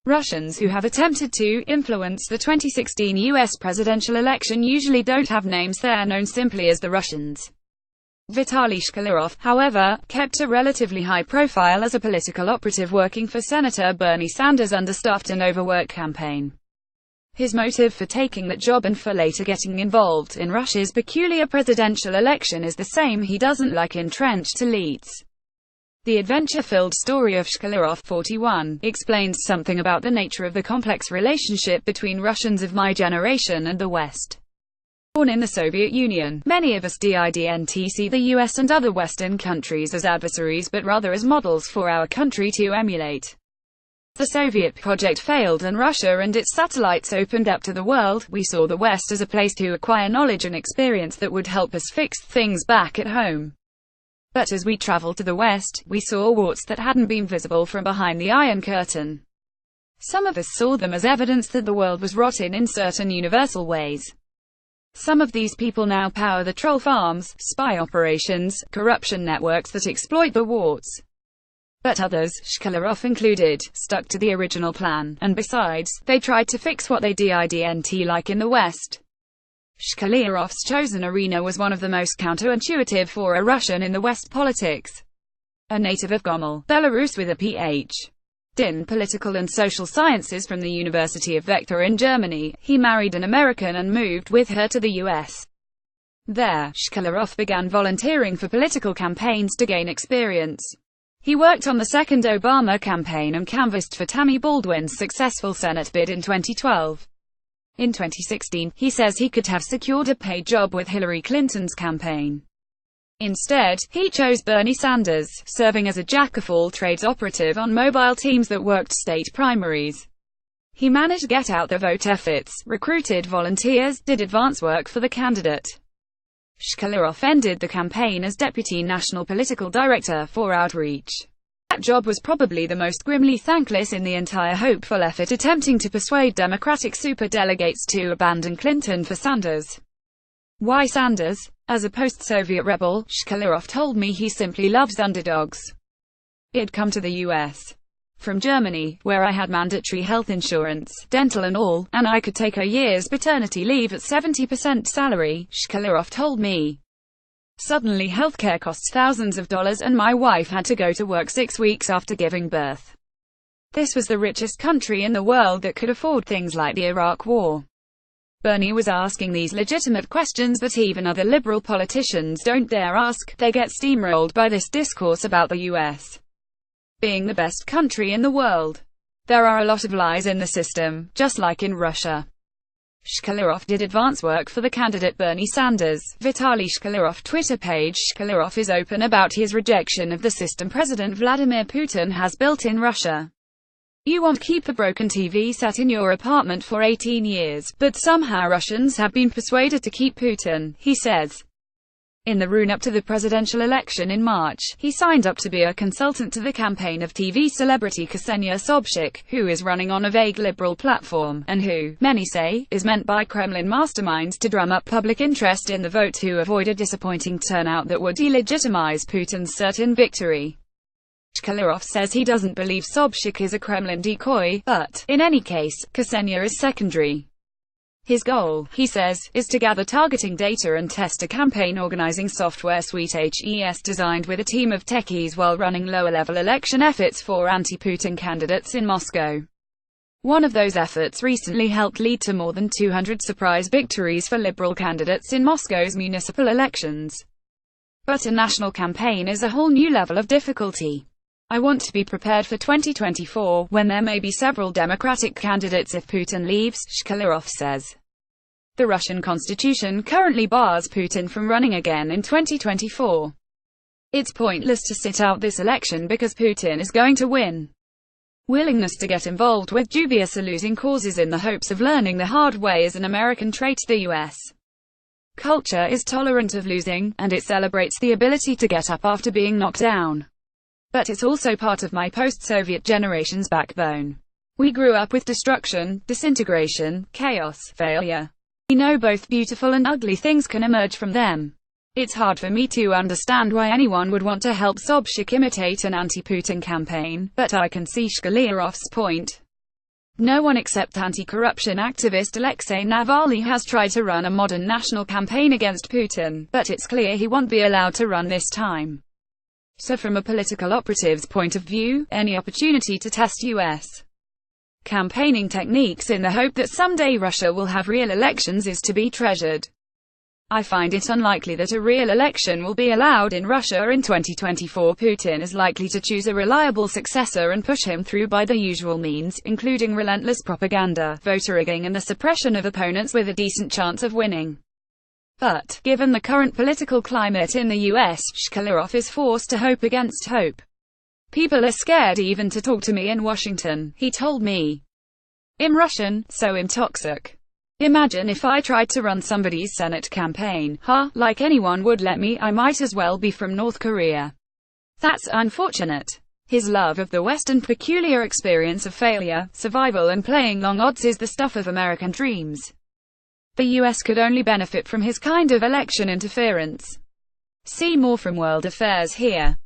Russians who have attempted to influence the 2016 US presidential election usually don't have names. They're known simply as the Russians. Vitali Shkliarov, however, kept a relatively high profile as a political operative working for Senator Bernie Sanders' understaffed and overworked campaign. His motive for taking that job and for later getting involved in Russia's peculiar presidential election is the same: he doesn't like entrenched elites. The adventure-filled story of Shkliarov, 41, explains something about the nature of the complex relationship between Russians of my generation and the West. Born in the Soviet Union, many of us didn't see the US and other Western countries as adversaries but rather as models for our country to emulate. The Soviet project failed and Russia and its satellites opened up to the world. We saw the West as a place to acquire knowledge and experience that would help us fix things back at home. But as we traveled to the West, we saw warts that hadn't been visible from behind the Iron Curtain. Some of us saw them as evidence that the world was rotten in certain universal ways. Some of these people now power the troll farms, spy operations, corruption networks that exploit the warts. But others, Shkliarov included, stuck to the original plan, and besides, they tried to fix what they didn't like in the West. Shkliarov's chosen arena was one of the most counterintuitive for a Russian in the West politics. A native of Gomel, Belarus with a Ph.D. in political and social sciences from the University of Theyre in Germany, he married an American and moved with her to the US. There, Shkliarov began volunteering for political campaigns to gain experience. He worked on the second Obama campaign and canvassed for Tammy Baldwin's successful Senate bid in 2012. In 2016, he says he could have secured a paid job with Hillary Clinton's campaign. Instead, he chose Bernie Sanders, serving as a jack-of-all-trades operative on mobile teams that worked state primaries. He managed get-out-the-vote efforts, recruited volunteers, did advance work for the candidate. Shkliarov ended the campaign as Deputy National Political Director for Outreach. That job was probably the most grimly thankless in the entire hopeful effort attempting to persuade Democratic superdelegates to abandon Clinton for Sanders. Why Sanders? As a post-Soviet rebel, Shkliarov told me he simply loves underdogs. He'd come to the US from Germany, where I had mandatory health insurance, dental and all, and I could take a year's paternity leave at 70% salary, Shkliarov told me. Suddenly healthcare costs thousands of dollars and my wife had to go to work 6 weeks after giving birth. This was the richest country in the world that could afford things like the Iraq War. Bernie was asking these legitimate questions that even other liberal politicians don't dare ask. They get steamrolled by this discourse about the US being the best country in the world. There are a lot of lies in the system, just like in Russia. Shkliarov did advance work for the candidate Bernie Sanders. Vitali Shkliarov Twitter page. Shkliarov is open about his rejection of the system President Vladimir Putin has built in Russia. You want to keep a broken TV set in your apartment for 18 years, but somehow Russians have been persuaded to keep Putin, he says. In the run-up to the presidential election in March, he signed up to be a consultant to the campaign of TV celebrity Ksenia Sobchak, who is running on a vague liberal platform, and who, many say, is meant by Kremlin masterminds to drum up public interest in the vote to avoid a disappointing turnout that would delegitimize Putin's certain victory. Shkliarov says he doesn't believe Sobchak is a Kremlin decoy, but, in any case, Ksenia is secondary. His goal, he says, is to gather targeting data and test a campaign organizing software suite HES designed with a team of techies while running lower-level election efforts for anti-Putin candidates in Moscow. One of those efforts recently helped lead to more than 200 surprise victories for liberal candidates in Moscow's municipal elections. But a national campaign is a whole new level of difficulty. I want to be prepared for 2024, when there may be several Democratic candidates if Putin leaves, Shkliarov says. The Russian constitution currently bars Putin from running again in 2024. It's pointless to sit out this election because Putin is going to win. Willingness to get involved with dubious or losing causes in the hopes of learning the hard way is an American trait. The US culture is tolerant of losing, and it celebrates the ability to get up after being knocked down. But it's also part of my post-Soviet generation's backbone. We grew up with destruction, disintegration, chaos, failure. We know both beautiful and ugly things can emerge from them. It's hard for me to understand why anyone would want to help Sobchak imitate an anti-Putin campaign, but I can see Shkliarov's point. No one except anti-corruption activist Alexei Navalny has tried to run a modern national campaign against Putin, but it's clear he won't be allowed to run this time. So from a political operative's point of view, any opportunity to test U.S. campaigning techniques in the hope that someday Russia will have real elections is to be treasured. I find it unlikely that a real election will be allowed in Russia in 2024. Putin is likely to choose a reliable successor and push him through by the usual means, including relentless propaganda, voter rigging and the suppression of opponents with a decent chance of winning. But, given the current political climate in the US, Shkliarov is forced to hope against hope. People are scared even to talk to me in Washington, he told me. In Russian, so I'm toxic. Imagine if I tried to run somebody's Senate campaign, like anyone would let me, I might as well be from North Korea. That's unfortunate. His love of the West and peculiar experience of failure, survival and playing long odds is the stuff of American dreams. The US could only benefit from his kind of election interference. See more from World Affairs here.